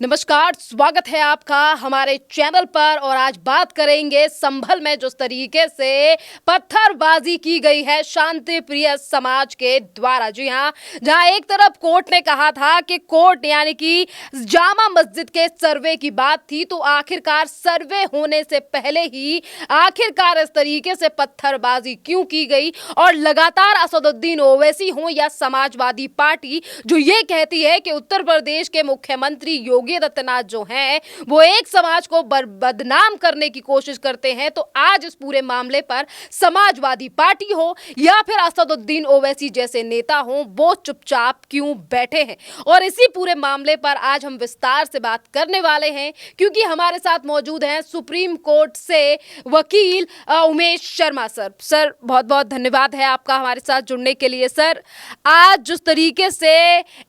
नमस्कार, स्वागत है आपका हमारे चैनल पर। और आज बात करेंगे संभल में जिस तरीके से पत्थरबाजी की गई है शांति प्रिय समाज के द्वारा। जी हाँ, जहां एक तरफ कोर्ट ने कहा था कि कोर्ट यानी कि जामा मस्जिद के सर्वे की बात थी, तो आखिरकार सर्वे होने से पहले ही आखिरकार इस तरीके से पत्थरबाजी क्यों की गई। और लगातार असदुद्दीन ओवैसी हो या समाजवादी पार्टी जो ये कहती है कि उत्तर प्रदेश के मुख्यमंत्री योगी आदित्यनाथ जो हैं वो एक समाज को बदनाम करने की कोशिश करते हैं, तो आज इस पूरे मामले पर समाजवादी पार्टी हो या फिर असदुद्दीन ओवैसी जैसे नेता हो, वो चुपचाप क्यों बैठे हैं। और इसी पूरे मामले पर आज हम विस्तार से बात करने वाले हैं, क्योंकि हमारे साथ मौजूद हैं सुप्रीम कोर्ट से वकील उमेश शर्मा सर। बहुत बहुत धन्यवाद है आपका हमारे साथ जुड़ने के लिए। सर, आज जिस तरीके से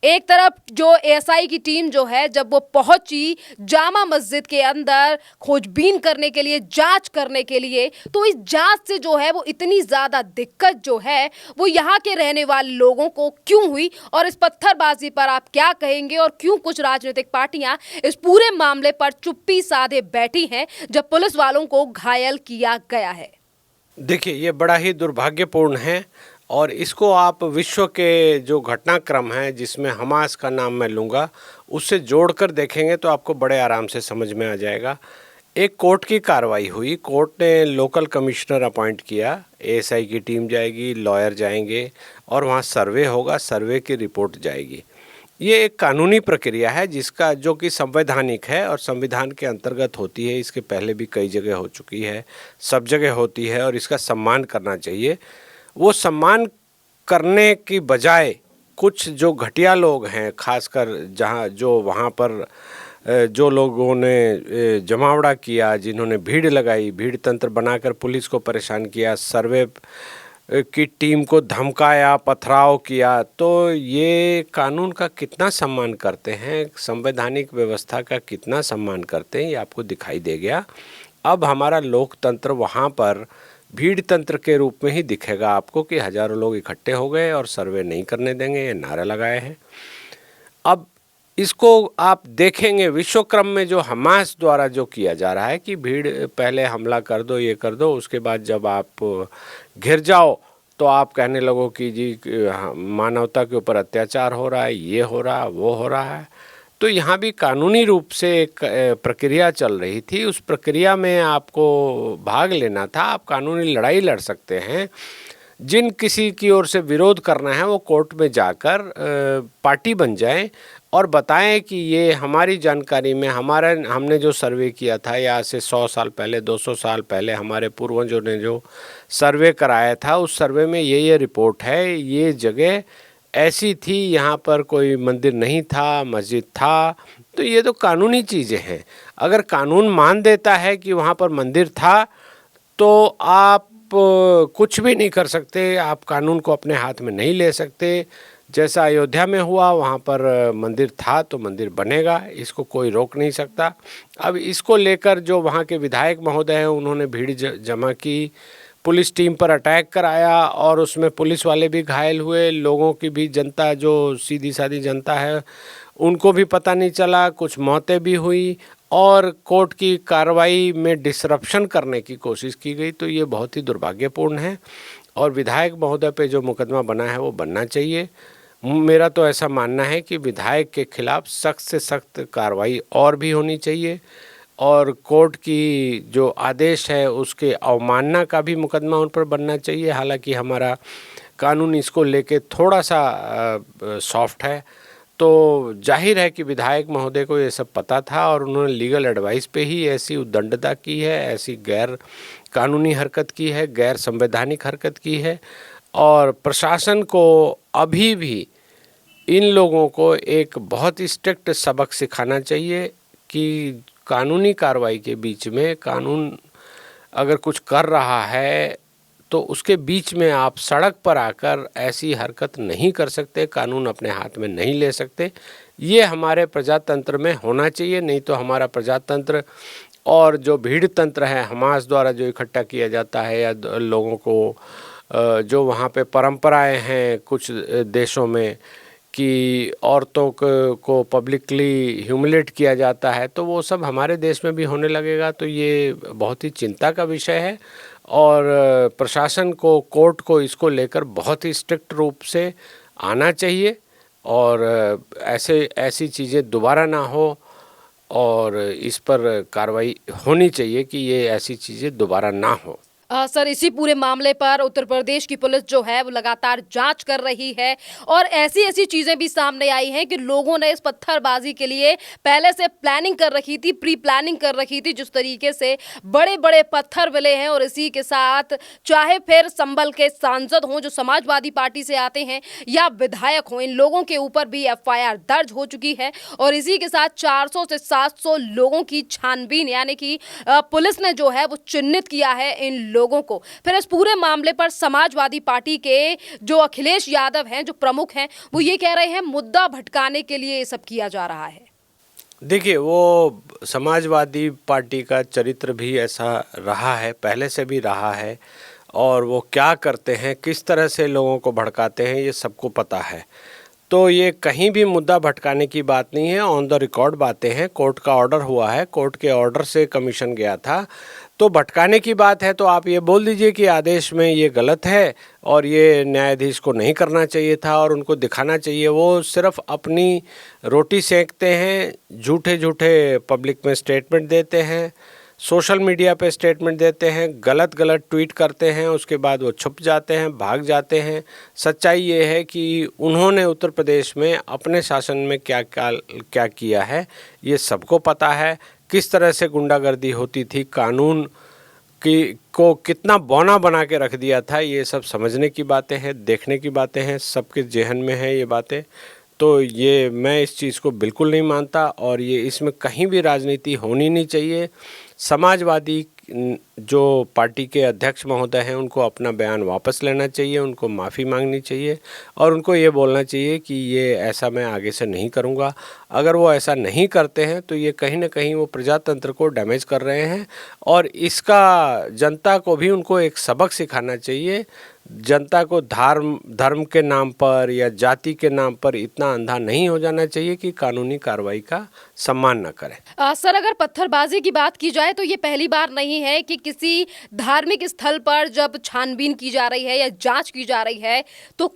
एक तरफ जो एएसआई की टीम जो है जब वो पहुंची जामा मस्जिद के अंदर खोजबीन करने के लिए, जांच करने के लिए, तो इस जांच से जो है वो इतनी ज्यादा दिक्कत जो है वो यहाँ के रहने वाले लोगों को क्यों हुई, और इस पत्थरबाजी पर आप क्या कहेंगे, और क्यों कुछ राजनीतिक पार्टियां इस पूरे मामले पर चुप्पी साधे बैठी हैं जब पुलिस वालों को घायल किया गया है। देखिए, ये बड़ा ही दुर्भाग्यपूर्ण है और इसको आप विश्व के जो घटनाक्रम है जिसमें हमास का नाम मैं लूँगा उससे जोड़कर देखेंगे तो आपको बड़े आराम से समझ में आ जाएगा। एक कोर्ट की कार्रवाई हुई, कोर्ट ने लोकल कमिश्नर अपॉइंट किया, एएसआई की टीम जाएगी, लॉयर जाएंगे और वहाँ सर्वे होगा, सर्वे की रिपोर्ट जाएगी। ये एक कानूनी प्रक्रिया है जिसका जो कि संवैधानिक है और संविधान के अंतर्गत होती है। इसके पहले भी कई जगह हो चुकी है, सब जगह होती है और इसका सम्मान करना चाहिए। वो सम्मान करने की बजाय कुछ जो घटिया लोग हैं, खासकर जहाँ जो वहाँ पर जो लोगों ने जमावड़ा किया, जिन्होंने भीड़ लगाई, भीड़ तंत्र बनाकर पुलिस को परेशान किया, सर्वे की टीम को धमकाया, पथराव किया, तो ये कानून का कितना सम्मान करते हैं, संवैधानिक व्यवस्था का कितना सम्मान करते हैं, ये आपको दिखाई दे गया। अब हमारा लोकतंत्र वहाँ पर भीड़ तंत्र के रूप में ही दिखेगा आपको कि हजारों लोग इकट्ठे हो गए और सर्वे नहीं करने देंगे, ये नारे लगाए हैं। अब इसको आप देखेंगे विश्वक्रम में जो हमास द्वारा जो किया जा रहा है कि भीड़ पहले हमला कर दो, ये कर दो, उसके बाद जब आप घिर जाओ तो आप कहने लगो कि जी मानवता के ऊपर अत्याचार हो रहा है, ये हो रहा है, वो हो रहा है। तो यहाँ भी कानूनी रूप से एक प्रक्रिया चल रही थी, उस प्रक्रिया में आपको भाग लेना था। आप कानूनी लड़ाई लड़ सकते हैं, जिन किसी की ओर से विरोध करना है वो कोर्ट में जाकर पार्टी बन जाएं और बताएं कि ये हमारी जानकारी में हमने जो सर्वे किया था, या आज से 100 साल पहले, 200 साल पहले हमारे पूर्वजों ने जो सर्वे कराया था, उस सर्वे में ये रिपोर्ट है, ये जगह ऐसी थी, यहाँ पर कोई मंदिर नहीं था, मस्जिद था। तो ये तो कानूनी चीज़ें हैं। अगर कानून मान देता है कि वहाँ पर मंदिर था तो आप कुछ भी नहीं कर सकते, आप कानून को अपने हाथ में नहीं ले सकते। जैसा अयोध्या में हुआ, वहाँ पर मंदिर था तो मंदिर बनेगा, इसको कोई रोक नहीं सकता। अब इसको लेकर जो वहाँ के विधायक महोदय हैं, उन्होंने भीड़ जमा की, पुलिस टीम पर अटैक कराया और उसमें पुलिस वाले भी घायल हुए, लोगों की भी, जनता जो सीधी सादी जनता है उनको भी पता नहीं चला, कुछ मौतें भी हुई और कोर्ट की कार्रवाई में डिसरप्शन करने की कोशिश की गई। तो ये बहुत ही दुर्भाग्यपूर्ण है और विधायक महोदय पे जो मुकदमा बना है वो बनना चाहिए। मेरा तो ऐसा मानना है कि विधायक के खिलाफ सख्त से सख्त कार्रवाई और भी होनी चाहिए और कोर्ट की जो आदेश है उसके अवमानना का भी मुकदमा उन पर बनना चाहिए। हालांकि हमारा कानून इसको लेके थोड़ा सा सॉफ्ट है, तो जाहिर है कि विधायक महोदय को ये सब पता था और उन्होंने लीगल एडवाइस पे ही ऐसी उद्दंडता की है, ऐसी गैर कानूनी हरकत की है, गैर संवैधानिक हरकत की है। और प्रशासन को अभी भी इन लोगों को एक बहुत स्ट्रिक्ट सबक सिखाना चाहिए कि कानूनी कार्रवाई के बीच में, कानून अगर कुछ कर रहा है तो उसके बीच में आप सड़क पर आकर ऐसी हरकत नहीं कर सकते, कानून अपने हाथ में नहीं ले सकते। ये हमारे प्रजातंत्र में होना चाहिए, नहीं तो हमारा प्रजातंत्र और जो भीड़ तंत्र है, हमास द्वारा जो इकट्ठा किया जाता है, या लोगों को जो वहाँ पे परंपराएं हैं कुछ देशों में कि औरतों को पब्लिकली ह्यूमिलेट किया जाता है, तो वो सब हमारे देश में भी होने लगेगा। तो ये बहुत ही चिंता का विषय है और प्रशासन को, कोर्ट को इसको लेकर बहुत ही स्ट्रिक्ट रूप से आना चाहिए और ऐसी चीज़ें दोबारा ना हो और इस पर कार्रवाई होनी चाहिए कि ये ऐसी चीज़ें दोबारा ना हो। सर, इसी पूरे मामले पर उत्तर प्रदेश की पुलिस जो है वो लगातार जांच कर रही है और ऐसी ऐसी चीजें भी सामने आई हैं कि लोगों ने इस पत्थरबाजी के लिए पहले से प्लानिंग कर रखी थी, प्री प्लानिंग कर रखी थी। जिस तरीके से बड़े बड़े पत्थर मिले हैं और इसी के साथ चाहे फिर संभल के सांसद हों जो समाजवादी पार्टी से आते हैं या विधायक हों, इन लोगों के ऊपर भी FIR दर्ज हो चुकी है और इसी के साथ 400 से 700 लोगों की छानबीन यानी कि पुलिस ने जो है वो चिन्हित किया है इन लोगों को। फिर इस पूरे मामले पर समाजवादी पार्टी के जो अखिलेश यादव हैं, जो प्रमुख हैं, वो ये कह रहे हैं मुद्दा भटकाने के लिए ये सब किया जा रहा है। देखिए, वो समाजवादी पार्टी का चरित्र भी ऐसा रहा है, पहले से भी रहा है और वो क्या करते हैं, किस तरह से लोगों को भड़काते हैं, ये सबको पता है। तो ये कहीं भी मुद्दा भटकाने की बात नहीं है, ऑन द रिकॉर्ड बातें हैं। कोर्ट का ऑर्डर हुआ है, कोर्ट के ऑर्डर से कमीशन गया था। तो भटकाने की बात है तो आप ये बोल दीजिए कि आदेश में ये गलत है और ये न्यायाधीश को नहीं करना चाहिए था और उनको दिखाना चाहिए। वो सिर्फ अपनी रोटी सेंकते हैं, झूठे झूठे पब्लिक में स्टेटमेंट देते हैं, सोशल मीडिया पे स्टेटमेंट देते हैं, गलत गलत ट्वीट करते हैं, उसके बाद वो छुप जाते हैं, भाग जाते हैं। सच्चाई ये है कि उन्होंने उत्तर प्रदेश में अपने शासन में क्या किया है ये सबको पता है। किस तरह से गुंडागर्दी होती थी, कानून को कितना बौना बना के रख दिया था, ये सब समझने की बातें हैं, देखने की बातें हैं, सबके ज़हन में है ये बातें। तो ये मैं इस चीज़ को बिल्कुल नहीं मानता और ये इसमें कहीं भी राजनीति होनी नहीं चाहिए। समाजवादी जो पार्टी के अध्यक्ष महोदय हैं उनको अपना बयान वापस लेना चाहिए, उनको माफ़ी मांगनी चाहिए और उनको ये बोलना चाहिए कि ये ऐसा मैं आगे से नहीं करूँगा। अगर वो ऐसा नहीं करते हैं तो ये कहीं ना कहीं वो प्रजातंत्र को डैमेज कर रहे हैं और इसका जनता को भी उनको एक सबक सिखाना चाहिए। जनता को धर्म के नाम पर या जाति के नाम पर इतना अंधा नहीं हो जाना चाहिए कि कानूनी कार्रवाई का सम्मान न करें। सर, अगर पत्थरबाजी की बात की जाए तो ये पहली बार नहीं है कि किसी धार्मिक स्थल पर जब छानबीन की जा रही है या जांच की जा रही है तो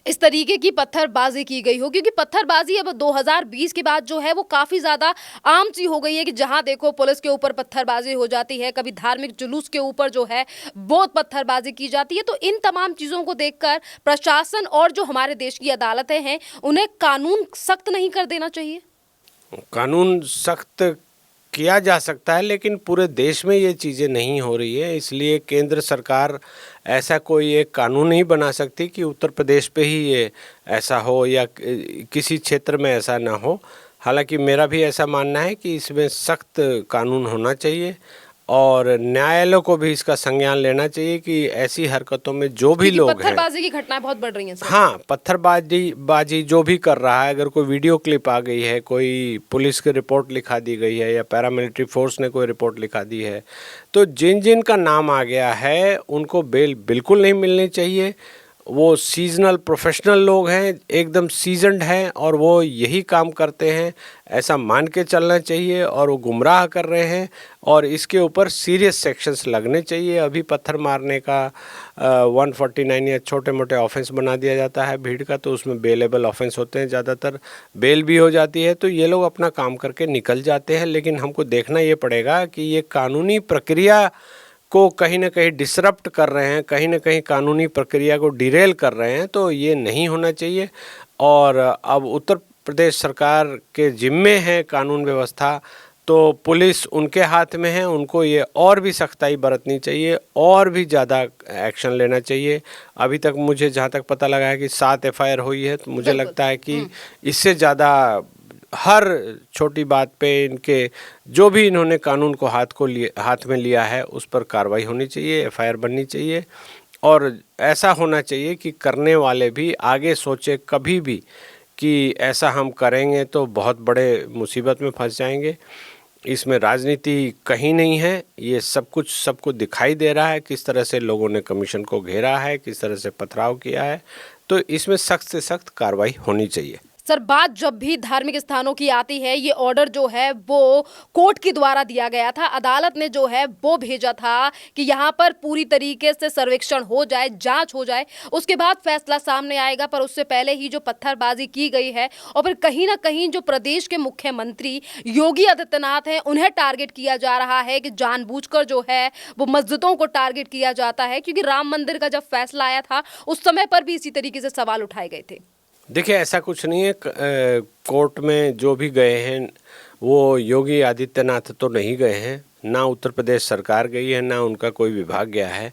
इस तरीके की पत्थरबाजी की गई हो, क्योंकि पत्थरबाजी अब 2020 के बाद जो है वो काफी ज्यादा आम सी हो गई है कि जहां देखो पुलिस के ऊपर पत्थरबाजी हो जाती है, कभी धार्मिक जुलूस के ऊपर जो है बहुत पत्थरबाजी की जाती है। तो इन तमाम चीजों को देखकर प्रशासन और जो हमारे देश की अदालतें हैं उन्हें कानून सख्त नहीं कर देना चाहिए? कानून सख्त किया जा सकता है लेकिन पूरे देश में ये चीज़ें नहीं हो रही है, इसलिए केंद्र सरकार ऐसा कोई एक कानून नहीं बना सकती कि उत्तर प्रदेश पे ही ये ऐसा हो या किसी क्षेत्र में ऐसा ना हो। हालांकि मेरा भी ऐसा मानना है कि इसमें सख्त कानून होना चाहिए और न्यायालयों को भी इसका संज्ञान लेना चाहिए कि ऐसी हरकतों में जो भी लोग हैं, पत्थरबाजी की घटनाएं बहुत बढ़ रही हैं सर। हाँ, पत्थरबाजी जो भी कर रहा है, अगर कोई वीडियो क्लिप आ गई है, कोई पुलिस की रिपोर्ट लिखा दी गई है या पैरामिलिट्री फोर्स ने कोई रिपोर्ट लिखा दी है, तो जिन जिन का नाम आ गया है उनको बेल बिल्कुल नहीं मिलनी चाहिए। वो सीजनल प्रोफेशनल लोग हैं, एकदम सीजन्ड हैं और वो यही काम करते हैं, ऐसा मान के चलना चाहिए और वो गुमराह कर रहे हैं और इसके ऊपर सीरियस सेक्शंस लगने चाहिए। अभी पत्थर मारने का 149 या छोटे मोटे ऑफेंस बना दिया जाता है भीड़ का, तो उसमें बेलेबल ऑफेंस होते हैं, ज़्यादातर बेल भी हो जाती है, तो ये लोग अपना काम करके निकल जाते हैं। लेकिन हमको देखना ये पड़ेगा कि ये कानूनी प्रक्रिया को कहीं ना कहीं डिसरप्ट कर रहे हैं, कहीं ना कहीं कानूनी प्रक्रिया को डिरेल कर रहे हैं, तो ये नहीं होना चाहिए। और अब उत्तर प्रदेश सरकार के जिम्मे है कानून व्यवस्था, तो पुलिस उनके हाथ में है, उनको ये और भी सख्ताई बरतनी चाहिए और भी ज़्यादा एक्शन लेना चाहिए। अभी तक मुझे जहाँ तक पता लगा है कि 7 FIR हुई है, तो मुझे लगता है कि इससे ज़्यादा हर छोटी बात पे इनके जो भी इन्होंने कानून को हाथ में लिया है उस पर कार्रवाई होनी चाहिए, FIR बननी चाहिए और ऐसा होना चाहिए कि करने वाले भी आगे सोचे कभी भी कि ऐसा हम करेंगे तो बहुत बड़े मुसीबत में फंस जाएंगे। इसमें राजनीति कहीं नहीं है, ये सब कुछ सबको दिखाई दे रहा है किस तरह से लोगों ने कमीशन को घेरा है, किस तरह से पथराव किया है। तो इसमें सख्त से सख्त कार्रवाई होनी चाहिए। सर, बात जब भी धार्मिक स्थानों की आती है, ये ऑर्डर जो है वो कोर्ट के द्वारा दिया गया था, अदालत ने जो है वो भेजा था कि यहाँ पर पूरी तरीके से सर्वेक्षण हो जाए, जांच हो जाए, उसके बाद फैसला सामने आएगा। पर उससे पहले ही जो पत्थरबाजी की गई है और फिर कहीं ना कहीं जो प्रदेश के मुख्यमंत्री योगी आदित्यनाथ हैं, उन्हें टारगेट किया जा रहा है कि जानबूझकर जो है वो मस्जिदों को टारगेट किया जाता है, क्योंकि राम मंदिर का जब फैसला आया था उस समय पर भी इसी तरीके से सवाल उठाए गए थे। देखिए, ऐसा कुछ नहीं है। कोर्ट में जो भी गए हैं वो योगी आदित्यनाथ तो नहीं गए हैं, ना उत्तर प्रदेश सरकार गई है, ना उनका कोई विभाग गया है।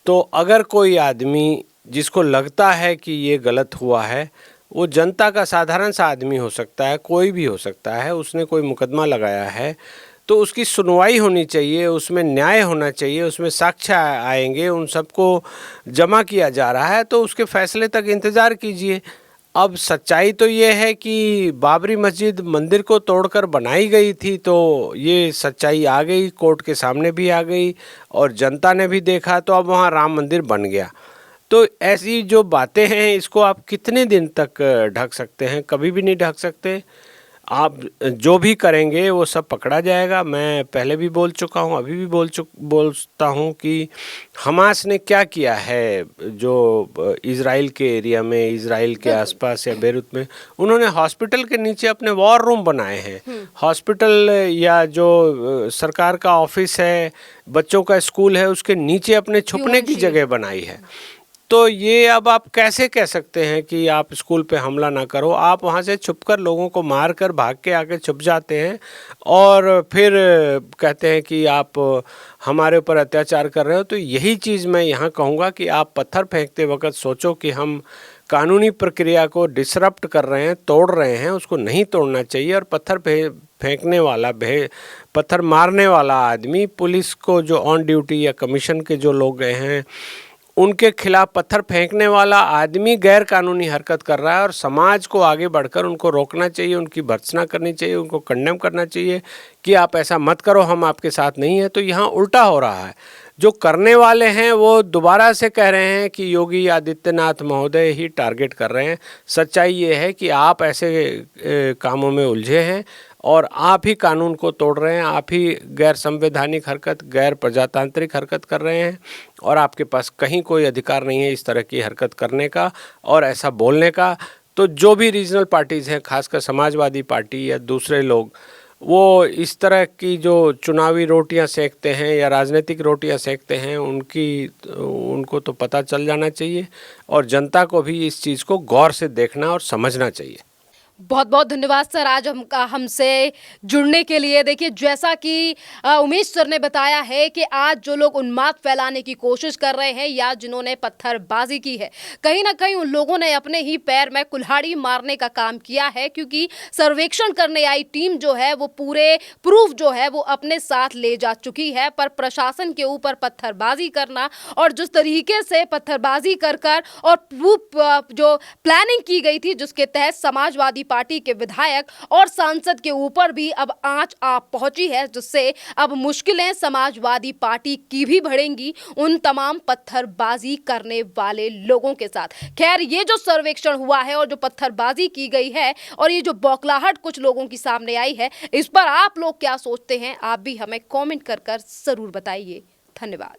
तो अगर कोई आदमी जिसको लगता है कि ये गलत हुआ है, वो जनता का साधारण सा आदमी हो सकता है, कोई भी हो सकता है, उसने कोई मुकदमा लगाया है तो उसकी सुनवाई होनी चाहिए, उसमें न्याय होना चाहिए, उसमें साक्ष्य आएंगे, उन सबको जमा किया जा रहा है, तो उसके फैसले तक इंतज़ार कीजिए। अब सच्चाई तो ये है कि बाबरी मस्जिद मंदिर को तोड़कर बनाई गई थी, तो ये सच्चाई आ गई, कोर्ट के सामने भी आ गई और जनता ने भी देखा, तो अब वहाँ राम मंदिर बन गया। तो ऐसी जो बातें हैं इसको आप कितने दिन तक ढक सकते हैं? कभी भी नहीं ढक सकते। आप जो भी करेंगे वो सब पकड़ा जाएगा। मैं पहले भी बोल चुका हूँ, अभी भी बोलता हूँ कि हमास ने क्या किया है जो इज़राइल के एरिया में, इज़राइल के आसपास या बेरूत में, उन्होंने हॉस्पिटल के नीचे अपने वॉर रूम बनाए हैं। हॉस्पिटल या जो सरकार का ऑफिस है, बच्चों का स्कूल है, उसके नीचे अपने छुपने की जगह बनाई है। तो ये अब आप कैसे कह सकते हैं कि आप स्कूल पे हमला ना करो? आप वहाँ से छुपकर लोगों को मार कर भाग के आके छुप जाते हैं और फिर कहते हैं कि आप हमारे ऊपर अत्याचार कर रहे हो। तो यही चीज़ मैं यहाँ कहूँगा कि आप पत्थर फेंकते वक्त सोचो कि हम कानूनी प्रक्रिया को डिसरप्ट कर रहे हैं, तोड़ रहे हैं, उसको नहीं तोड़ना चाहिए। और पत्थर फेंकने वाला, पत्थर मारने वाला आदमी, पुलिस को जो ऑन ड्यूटी या कमीशन के जो लोग गए हैं उनके खिलाफ पत्थर फेंकने वाला आदमी गैर कानूनी हरकत कर रहा है और समाज को आगे बढ़कर उनको रोकना चाहिए, उनकी भर्त्सना करनी चाहिए, उनको कंडेम करना चाहिए कि आप ऐसा मत करो, हम आपके साथ नहीं हैं। तो यहाँ उल्टा हो रहा है। जो करने वाले हैं वो दोबारा से कह रहे हैं कि योगी आदित्यनाथ महोदय ही टारगेट कर रहे हैं। सच्चाई ये है कि आप ऐसे कामों में उलझे हैं और आप ही कानून को तोड़ रहे हैं, आप ही गैर संवैधानिक हरकत, गैर प्रजातांत्रिक हरकत कर रहे हैं और आपके पास कहीं कोई अधिकार नहीं है इस तरह की हरकत करने का और ऐसा बोलने का। तो जो भी रीजनल पार्टीज़ हैं, खासकर समाजवादी पार्टी या दूसरे लोग, वो इस तरह की जो चुनावी रोटियां सेकते हैं या राजनीतिक रोटियां सेकते हैं, उनको तो पता चल जाना चाहिए और जनता को भी इस चीज़ को गौर से देखना और समझना चाहिए। बहुत बहुत धन्यवाद सर, आज हमसे जुड़ने के लिए। देखिए, जैसा कि उमेश सर ने बताया है कि आज जो लोग उन्माद फैलाने की कोशिश कर रहे हैं या जिन्होंने पत्थरबाजी की है, कहीं ना कहीं उन लोगों ने अपने ही पैर में कुल्हाड़ी मारने का काम किया है, क्योंकि सर्वेक्षण करने आई टीम जो है वो पूरे प्रूफ जो है वो अपने साथ ले जा चुकी है। पर प्रशासन के ऊपर पत्थरबाजी करना और जिस तरीके से पत्थरबाजी कर और प्रूफ जो प्लानिंग की गई थी, जिसके तहत समाजवादी पार्टी के विधायक और सांसद के ऊपर भी अब आंच आ पहुंची है, जिससे अब मुश्किलें समाजवादी पार्टी की भी बढ़ेंगी उन तमाम पत्थरबाजी करने वाले लोगों के साथ। खैर, ये जो सर्वेक्षण हुआ है और जो पत्थरबाजी की गई है और ये जो बौखलाहट कुछ लोगों की सामने आई है, इस पर आप लोग क्या सोचते हैं? आप भी हमें कमेंट कर जरूर बताइए। धन्यवाद।